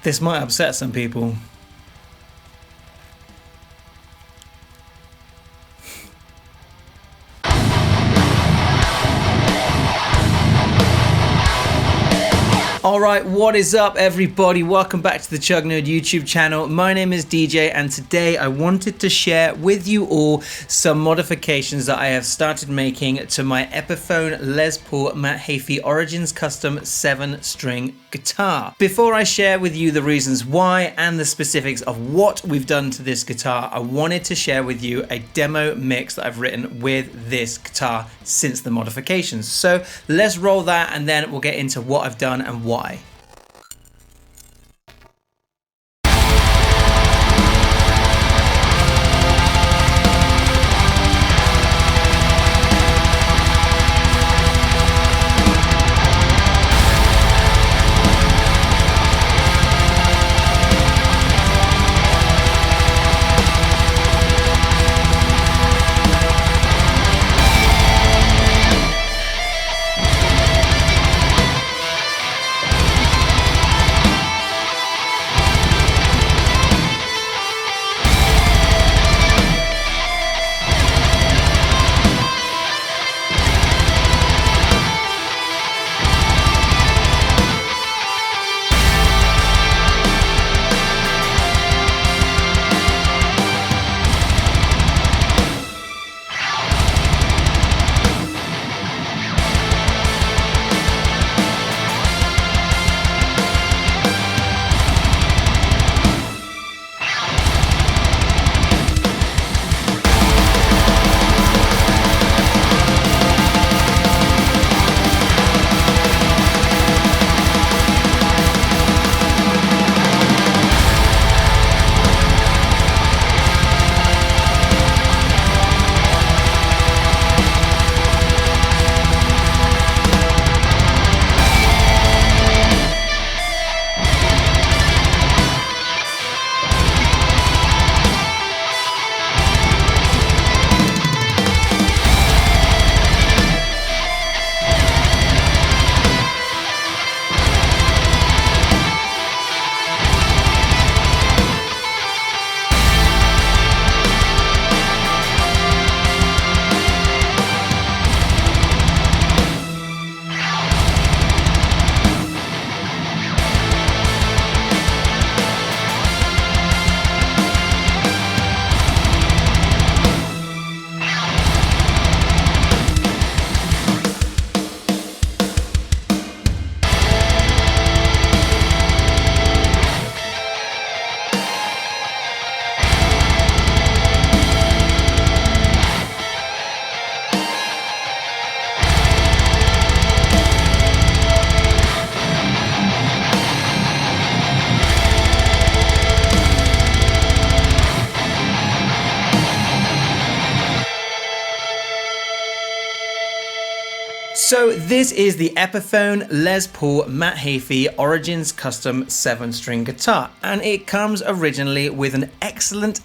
This might upset some people. Alright, what is up everybody? Welcome back to the Chug Nerd YouTube channel. My name is DJ and today I wanted to share with you all some modifications that I have started making to my Epiphone Les Paul Matt Heafy Origins Custom 7-string guitar. Before I share with you the reasons why and the specifics of what we've done to this guitar, I wanted to share with you a demo mix that I've written with this guitar since the modifications. So let's roll that and then we'll get into what I've done and why. So this is the Epiphone Les Paul Matt Heafy Origins Custom 7-string guitar, and it comes originally with an excellent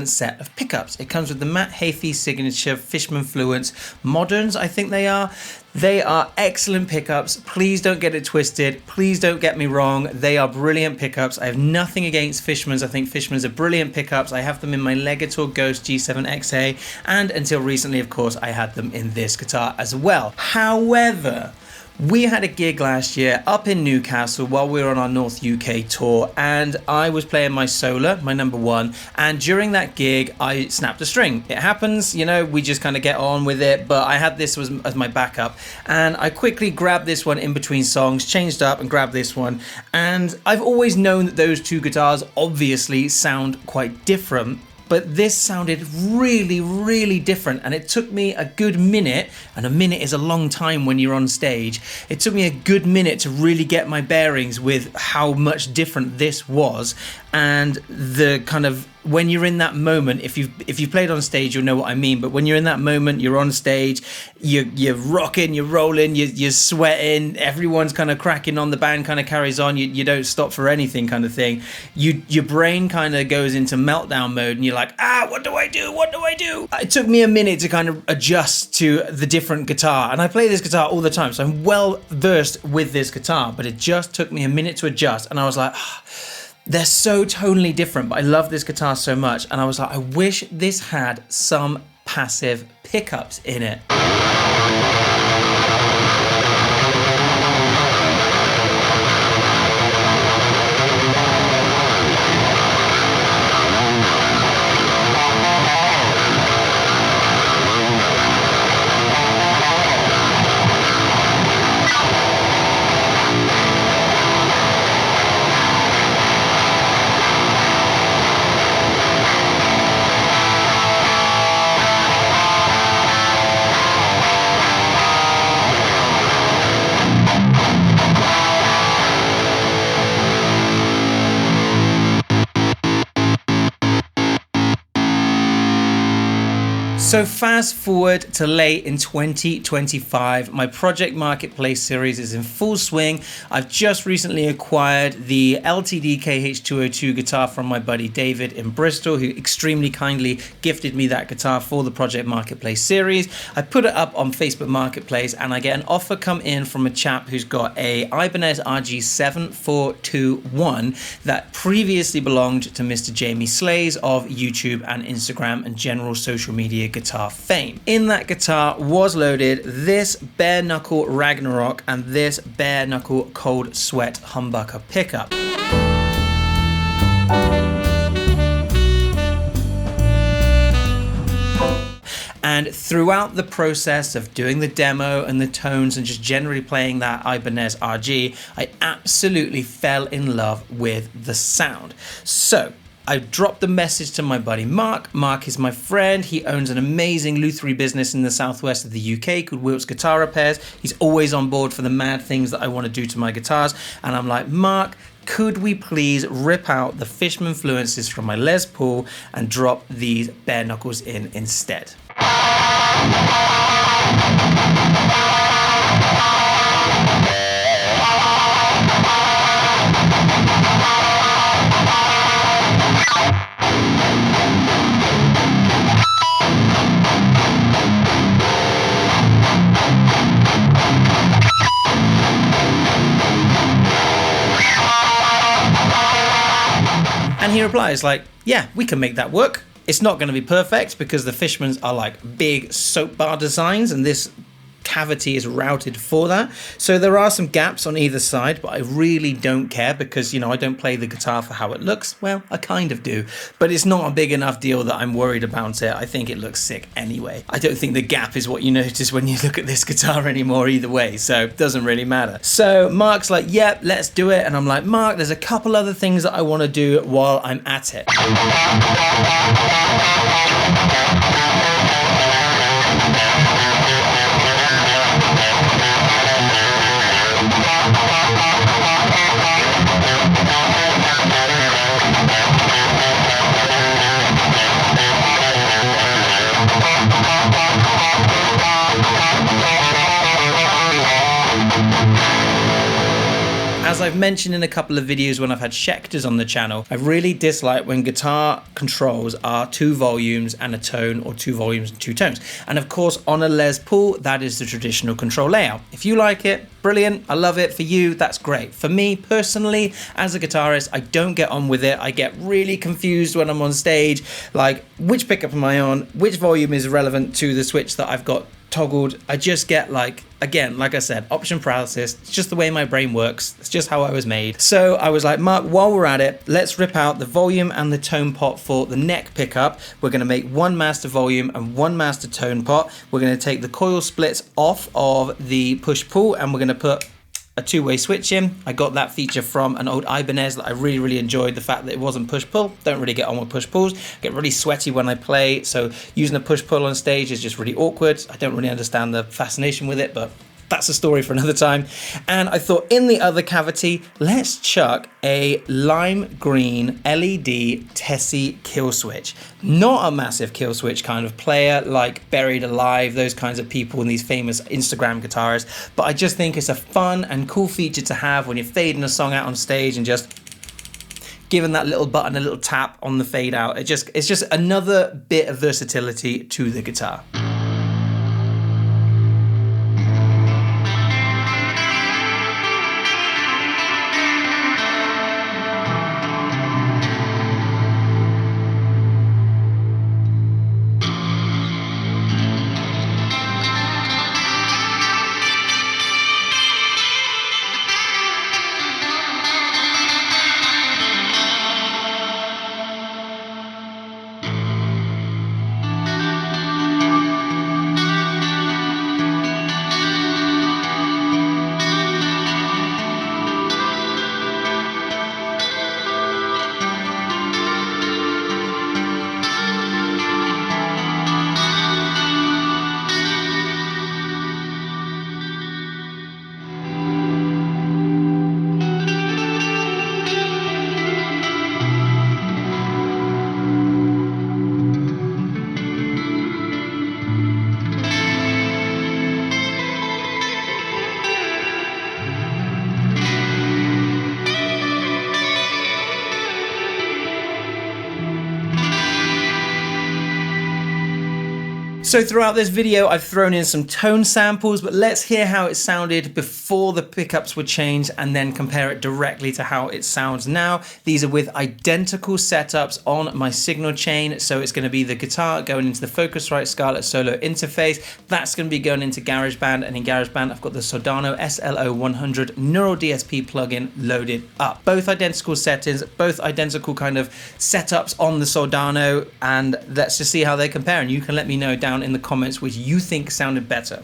set of pickups. It comes with the Matt Heafy signature Fishman Fluence Moderns, I think they are. They are excellent pickups. Please don't get it twisted. Please don't get me wrong. They are brilliant pickups. I have nothing against Fishmans. I think Fishmans are brilliant pickups. I have them in my Legator Ghost G7XA, and until recently, of course, I had them in this guitar as well. However, we had a gig last year up in Newcastle while we were on our North UK tour, and I was playing my Solar, my number one, and during that gig I snapped a string. It happens, you know, we just kind of get on with it, but I had this as my backup, and I quickly grabbed this one in between songs, changed up and grabbed this one, and I've always known that those two guitars obviously sound quite different, but this sounded really different, and it took me a good minute, and a minute is a long time when you're on stage. It took me a good minute to really get my bearings with how much different this was, and the kind of when you're in that moment, if you've played on stage, you'll know what I mean. But when you're in that moment, you're on stage, you're rocking, you're rolling, you're sweating, everyone's kind of cracking on, the band kind of carries on, you don't stop for anything kind of thing. Your brain kind of goes into meltdown mode, and you're like, what do I do? What do I do? It took me a minute to kind of adjust to the different guitar, and I play this guitar all the time, so I'm well versed with this guitar, but it just took me a minute to adjust, and I was like, they're so tonally different, but I love this guitar so much. And I was like, I wish this had some passive pickups in it. So fast forward to late in 2025, my Project Marketplace series is in full swing. I've just recently acquired the LTD KH202 guitar from my buddy David in Bristol, who extremely kindly gifted me that guitar for the Project Marketplace series. I put it up on Facebook Marketplace, and I get an offer come in from a chap who's got a Ibanez RG7421 that previously belonged to Mr. Jamie Slays of YouTube and Instagram and general social media guitar fame. In that guitar was loaded this bare knuckle Ragnarok and this bare knuckle Cold Sweat humbucker pickup. And throughout the process of doing the demo and the tones and just generally playing that Ibanez RG, I absolutely fell in love with the sound. So I dropped the message to my buddy Mark. Mark is my friend. He owns an amazing lutherie business in the southwest of the UK called Wilt's Guitar Repairs. He's always on board for the mad things that I want to do to my guitars. And I'm like, Mark, could we please rip out the Fishman influences from my Les Paul and drop these bare knuckles in instead? And he replies like, yeah, we can make that work. It's not going to be perfect because the Fishmans are like big soap bar designs and this cavity is routed for that. So there are some gaps on either side, but I really don't care because, you know, I don't play the guitar for how it looks. Well, I kind of do, but it's not a big enough deal that I'm worried about it. I think it looks sick anyway. I don't think the gap is what you notice when you look at this guitar anymore either way, so it doesn't really matter. So Mark's like, yep, let's do it. And I'm like, Mark, there's a couple other things that I want to do while I'm at it. As I've mentioned in a couple of videos when I've had Schecters on the channel, I really dislike when guitar controls are 2 volumes and a tone or 2 volumes and 2 tones. And of course on a Les Paul, that is the traditional control layout. If you like it, brilliant, I love it. For you, that's great. For me personally, as a guitarist, I don't get on with it. I get really confused when I'm on stage, like which pickup am I on, which volume is relevant to the switch that I've got toggled. I just get like, again, like I said, option paralysis. It's just the way my brain works. It's just how I was made. So I was like, Mark, while we're at it, let's rip out the volume and the tone pot for the neck pickup. We're going to make 1 master volume and 1 master tone pot. We're going to take the coil splits off of the push pull and we're going to put a 2-way switch in. I got that feature from an old Ibanez that I really enjoyed, the fact that it wasn't push pull. Don't really get on with push pulls. Get really sweaty when I play, so using a push pull on stage is just really awkward. I don't really understand the fascination with it, but that's a story for another time. And I thought in the other cavity, let's chuck a lime green LED Tesi Killswitch. Not a massive Killswitch kind of player like Buried Alive, those kinds of people and these famous Instagram guitarists, but I just think it's a fun and cool feature to have when you're fading a song out on stage and just giving that little button a little tap on the fade out. It's just another bit of versatility to the guitar. So throughout this video, I've thrown in some tone samples, but let's hear how it sounded before the pickups were changed and then compare it directly to how it sounds now. These are with identical setups on my signal chain. So it's going to be the guitar going into the Focusrite Scarlett Solo interface. That's going to be going into GarageBand, and in GarageBand, I've got the Soldano SLO100 Neural DSP plugin loaded up. Both identical settings, both identical kind of setups on the Soldano, and let's just see how they compare. And you can let me know down in the comments which you think sounded better.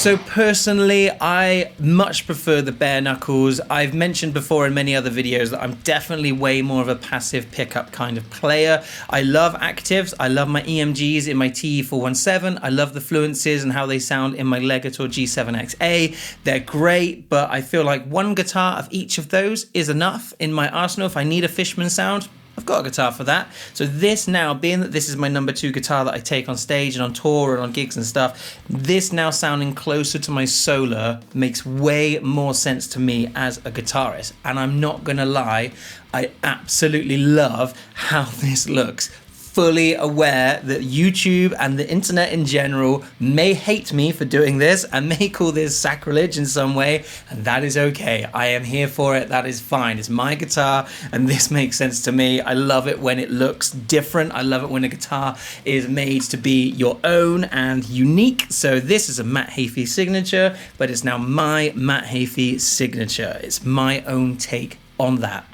So personally, I much prefer the bare knuckles. I've mentioned before in many other videos that I'm definitely way more of a passive pickup kind of player. I love actives. I love my EMGs in my TE417. I love the fluences and how they sound in my Legator G7XA. They're great, but I feel like one guitar of each of those is enough in my arsenal. If I need a Fishman sound, I've got a guitar for that. So this now, being that this is my number 2 guitar that I take on stage and on tour and on gigs and stuff, this now sounding closer to my Solar makes way more sense to me as a guitarist. And I'm not gonna lie, I absolutely love how this looks. Fully aware that YouTube and the internet in general may hate me for doing this and may call this sacrilege in some way, and that is okay. I am here for it. That is fine. It's my guitar and this makes sense to me. I love it when it looks different. I love it when a guitar is made to be your own and unique. So this is a Matt Heafy signature, but it's now my Matt Heafy signature. It's my own take on that.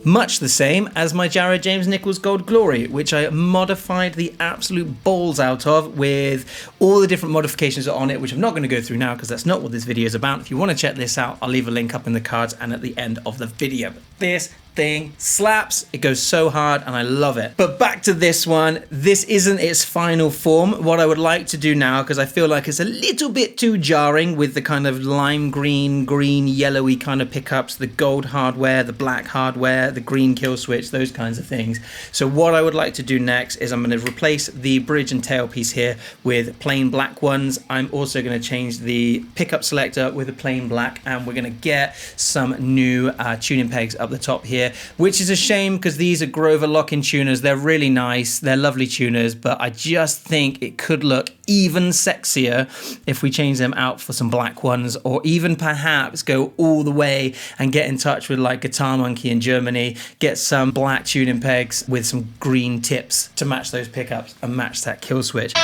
Much the same as my Jared James Nichols Gold Glory, which I modified the absolute balls out of with all the different modifications on it, which I'm not going to go through now because that's not what this video is about. If you want to check this out, I'll leave a link up in the cards and at the end of the video. But this thing slaps. It goes so hard and I love it. But back to this one. This isn't its final form. What I would like to do now, because I feel like it's a little bit too jarring with the kind of lime green, yellowy kind of pickups, the gold hardware, the black hardware, the green kill switch, those kinds of things. So what I would like to do next is I'm going to replace the bridge and tailpiece here with plain black ones. I'm also going to change the pickup selector with a plain black, and we're going to get some new tuning pegs up the top here, which is a shame because these are Grover lock-in tuners. They're really nice. They're lovely tuners, but I just think it could look even sexier if we change them out for some black ones, or even perhaps go all the way and get in touch with like Guitar Monkey in Germany, get some black tuning pegs with some green tips to match those pickups and match that kill switch.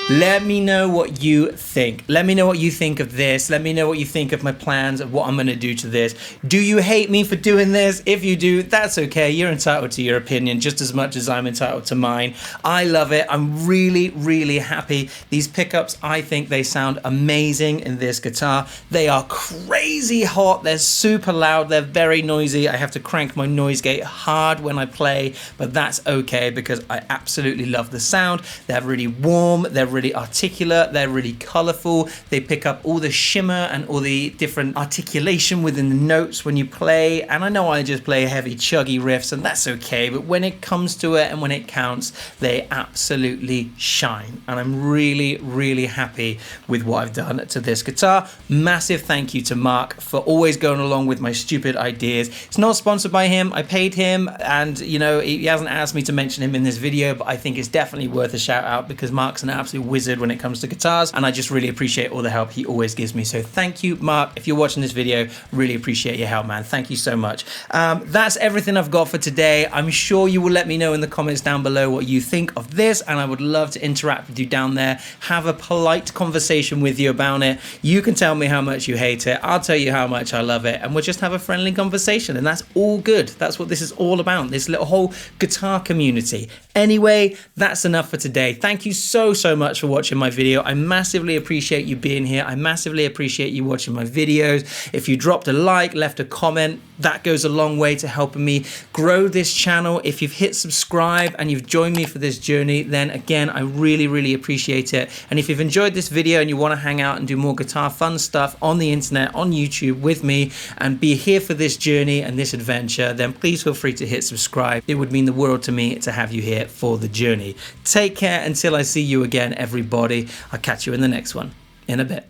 Let me know what you think. Let me know what you think of this. Let me know what you think of my plans of what I'm going to do to this. Do you hate me for doing this? If you do, that's okay. You're entitled to your opinion just as much as I'm entitled to mine. I love it. I'm really, really happy. These pickups, I think they sound amazing in this guitar. They are crazy hot. They're super loud. They're very noisy. I have to crank my noise gate hard when I play, but that's okay because I absolutely love the sound. They're really warm. They're really articulate, they're really colorful, they pick up all the shimmer and all the different articulation within the notes when you play. And I know I just play heavy chuggy riffs and that's okay, but when it comes to it and when it counts, they absolutely shine. And I'm really, really happy with what I've done to this guitar. Massive thank you to Mark for always going along with my stupid ideas. It's not sponsored by him, I paid him, and you know, he hasn't asked me to mention him in this video, but I think it's definitely worth a shout out because Mark's an absolute wizard when it comes to guitars, and I just really appreciate all the help he always gives me. So thank you, Mark. If you're watching this video, really appreciate your help, man. Thank you so much. That's everything I've got for today. I'm sure you will let me know in the comments down below what you think of this, and I would love to interact with you down there, have a polite conversation with you about it. You can tell me how much you hate it. I'll tell you how much I love it, and we'll just have a friendly conversation, and that's all good. That's what this is all about, this little whole guitar community. Anyway, that's enough for today. Thank you so much for watching my video. I massively appreciate you being here. I massively appreciate you watching my videos. If you dropped a like, left a comment, that goes a long way to helping me grow this channel. If you've hit subscribe and you've joined me for this journey, then again, I really, really appreciate it. And if you've enjoyed this video and you want to hang out and do more guitar fun stuff on the internet, on YouTube with me, and be here for this journey and this adventure, then please feel free to hit subscribe. It would mean the world to me to have you here for the journey. Take care until I see you again, everybody. I'll catch you in the next one in a bit.